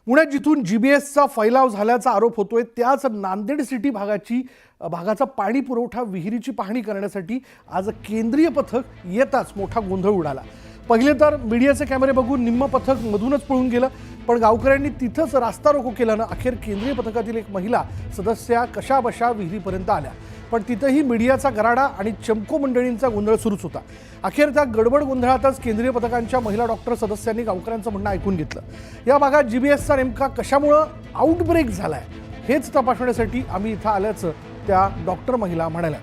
पुण्यात जिथून जीबीएसचा फैलाव झाल्याचा आरोप होतोय त्याच नांदेड सिटी भागाचा पाणी पुरवठा विहिरीची पाहणी करण्यासाठी आज केंद्रीय पथक येताच मोठा गोंधळ उडाला। पहिले तर मीडियाचे कॅमेरे बघून निम्म पथक मधूनच पळून गेलं, पण गावकऱ्यांनी तिथंच रास्ता रोको केल्यानं अखेर केंद्रीय पथकातील एक महिला सदस्या कशाबशा विहिरीपर्यंत आल्या, पण तिथंही मीडियाचा गराडा आणि चमको मंडळींचा गोंधळ सुरूच होता। अखेर त्या गडबड गोंधळातच केंद्रीय पथकांच्या महिला डॉक्टर सदस्यांनी गावकऱ्यांचं म्हणणं ऐकून घेतलं। या भागात जीबीएसचा नेमका कशामुळे आउटब्रेक झालाय हेच तपासण्यासाठी आम्ही इथं आल्याचं त्या डॉक्टर महिला म्हणाल्या।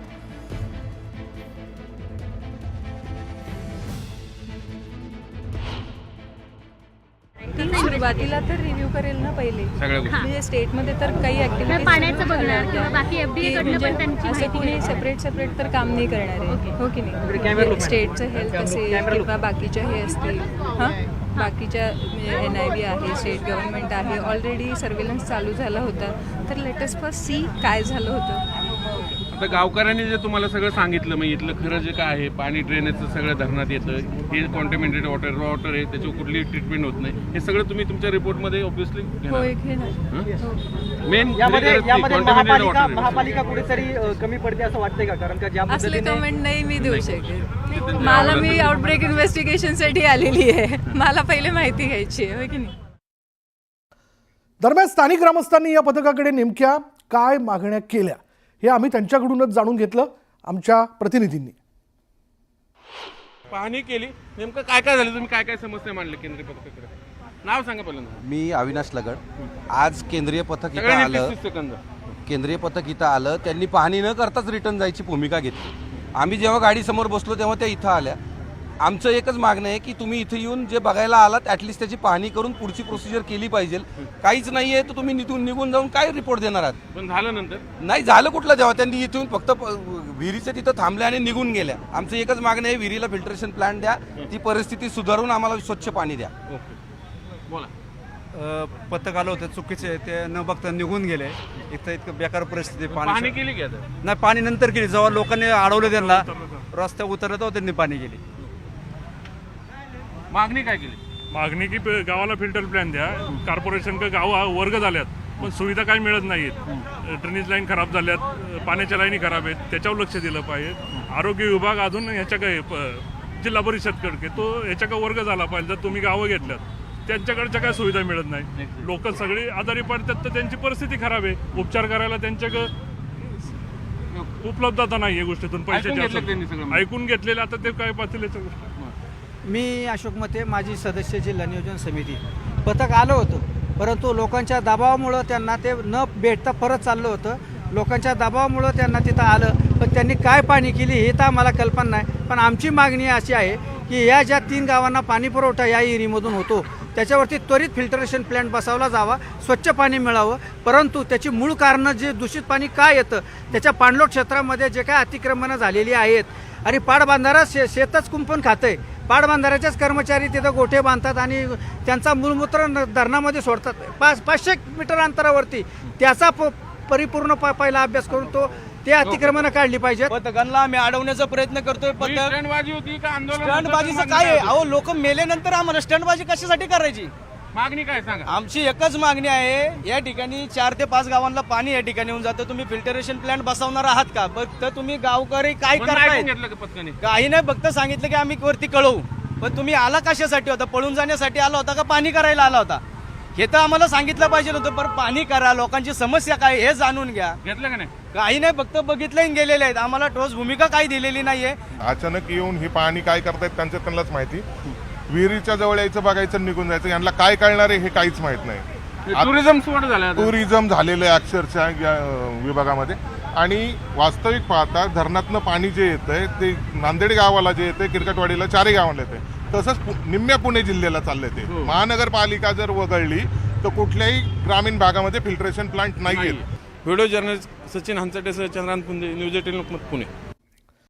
सुरुवातीला तर रिव्ह्यू करेल ना पहिले, म्हणजे स्टेटमध्ये तर काही ऍक्टिव्हिटीज पाण्याचं बघणार किंवा बाकी एफडीए कडनं पण त्यांची असं कोणी सेपरेट तर काम नाही करणार आहे, हो की नाही। स्टेटचं हेल्थ असेल किंवा बाकीच्या हे असतील, हां बाकीच्या NIV आहे, स्टेट गव्हर्नमेंट आहे, ऑलरेडी सर्वेलन्स चालू झाला होता। तर लेटेस्ट फर्स्ट सी काय झालं होतं। आता गावकऱ्यांनी जे तुम्हाला सगळं सांगितलं, मग इथलं खरं जे काय आहे, पाणी ड्रेनेजचं सगळं धरणात येतं, हे कॉन्टॅमिनेटेड वॉटर आहे, त्याच्यावर कुठली ट्रीटमेंट होत नाही, हे सगळं तुम्ही तुमच्या रिपोर्टमध्ये ऑब्व्हियसली मेन महापालिका कुठेतरी कमी पडते असं वाटतंय का? कारण का ज्या असले कमेंट नाही मी देऊ शकेल। मला मी आउटब्रेक इन्व्हेस्टिगेशनसाठी आलेली आहे, मला पहिले माहिती घ्यायची आहे, हो की नाही। दरम्यान स्थानिक ग्रामस्थांनी या पथकाकडे नेमक्या काय मागण्या केल्या हे आम्ही त्यांच्याकडूनच जाणून घेतलं। आमच्या प्रतिनिधींनी पाहणी केली, नेमकं काय काय झालं, तुम्ही काय काय समस्या मांडल्या केंद्रीय पथकाकडे, नाव सांगा पहिल्यांदा। मी अविनाश लगड। आज केंद्रीय पथक इथं आलं, त्यांनी पाहणी न करताच रिटर्न जायची भूमिका घेतली। आम्ही जेव्हा गाडी समोर बसलो तेव्हा त्या इथं आल्या। आमचं एकच मागणं आहे की तुम्ही इथं येऊन जे बघायला आलात ॲटलिस्ट त्याची पाहणी करून पुढची प्रोसिजर केली पाहिजे। काहीच नाही आहे तर तुम्ही निघून जाऊन काय रिपोर्ट देणार आहात? पण झालं नंतर नाही झालं कुठलं, जेव्हा त्यांनी इथून फक्त विहिरीच्या तिथं थांबल्या आणि निघून गेल्या। आमचं एकच मागणं आहे, विहिरीला फिल्ट्रेशन प्लांट द्या, ती परिस्थिती सुधारून आम्हाला स्वच्छ पाणी द्या। बोला। पथक आलं होतं चुकीचे, ते न बघता निघून गेले। इतकं बेकार परिस्थिती, पाणी केली की आता? नाही, पाणी नंतर केली, जेव्हा लोकांनी अडवलं त्यांना रस्त्यावर उतरलं तेव्हा त्यांनी पाणी केली। मागणी काय केली? मागणी की गावाला फिल्टर प्लॅन द्या, कॉर्पोरेशन का गाव वर्ग झाल्यात पण सुविधा काही मिळत नाहीत, ड्रेनेज लाईन खराब झाल्यात, पाण्याच्या लाईनी खराब आहेत, त्याच्यावर लक्ष दिलं पाहिजे। आरोग्य विभाग अजून ह्याच्या काय जिल्हा परिषदकडे तो ह्याच्या वर्ग झाला पाहिजे। जर तुम्ही गावं घेतल्यात त्यांच्याकडच्या काय सुविधा मिळत नाही, लोक सगळी आजारी पडतात, तर त्यांची परिस्थिती खराब आहे, उपचार करायला त्यांच्याकडे उपलब्धता नाही आहे गोष्टीतून पैशाची। ऐकून घेतलेलं आता ते काय पातळीच्या गोष्टी। मी अशोक मते, माजी सदस्य जिल्हा नियोजन समिती। पथक आलं होतं, परंतु लोकांच्या दबावामुळं त्यांना ते न भेटता परत चाललं होतं। लोकांच्या दबावामुळं त्यांना तिथं आलं, पण त्यांनी काय पाणी केली हे तर आम्हाला कल्पना नाही। पण आमची मागणी अशी आहे की या ज्या 3 गावांना पाणी पुरवठा या एरियामधून होतो त्याच्यावरती त्वरित फिल्टरेशन प्लॅन्ट बसवला जावा, स्वच्छ पाणी मिळावं। परंतु त्याची मूळ कारणं जे दूषित पाणी का येतं, त्याच्या पाणलोट क्षेत्रामध्ये जे काय अतिक्रमणं झालेली आहेत आणि पाटबंधारा शेतच कुंपण खातंय, पाटबंधाऱ्याचेच कर्मचारी तिथं गोठे बांधतात आणि त्यांचा मूलमूत्र धरणामध्ये सोडतात 500 मीटर अंतरावरती। त्याचा परिपूर्ण पहिला अभ्यास करून ते अतिक्रमणं काढली पाहिजेत। पथकांना आम्ही अडवण्याचा प्रयत्न करतोय। स्टंटबाजी होती का आंदोलन? स्टंटबाजीचं काय आहे? अहो लोक मेल्यानंतर आम्हाला स्टंटबाजी कशासाठी करायची? मागणी काय सांगा? आमची एकच मागणी आहे, या ठिकाणी 4 ते 5 गावांना पाणी या ठिकाणी येऊन जातं, तुम्ही फिल्टरेशन प्लॅन्ट बसवणार आहात का? फक्त तुम्ही गावकरी काय करताय? काही नाही, फक्त सांगितलं की आम्ही वरती कळवू, पण तुम्ही आला कशासाठी होता? पळून जाण्यासाठी आला होता का पाणी करायला आला होता? हे तर आम्हाला सांगितलं पाहिजे होतं। पण पाणी करा, लोकांची समस्या काय हे जाणून घ्या। घेतलं का नाही? काही नाही, फक्त बघितलं गेलेले आहेत, आम्हाला ठोस भूमिका काही दिलेली नाहीये। अचानक येऊन ही पाणी काय करतायत त्यांनाच माहिती। विहिरीच्या जवळ यायचं, बघायचं, निघून जायचं, यांना काय कळणार आहे हे काहीच माहित नाही। टुरिझम झालेलं आहे अक्षरशः या विभागामध्ये। आणि वास्तविक पाहता धरणातनं पाणी जे येतंय ते नांदेड गावाला जे येतंय, किरकटवाडीला 4ही गावाला येतंय, तसंच निम्म्या पुणे जिल्ह्याला चाललंय ते। महानगरपालिका जर वगळली तर कुठल्याही ग्रामीण भागामध्ये फिल्ट्रेशन प्लांट नाही आहेत। व्हिडिओ जर्नलिस्ट सचिन हंचटेसह चंद्रांत पुंजे, न्यूज 18 लोकमत पुणे।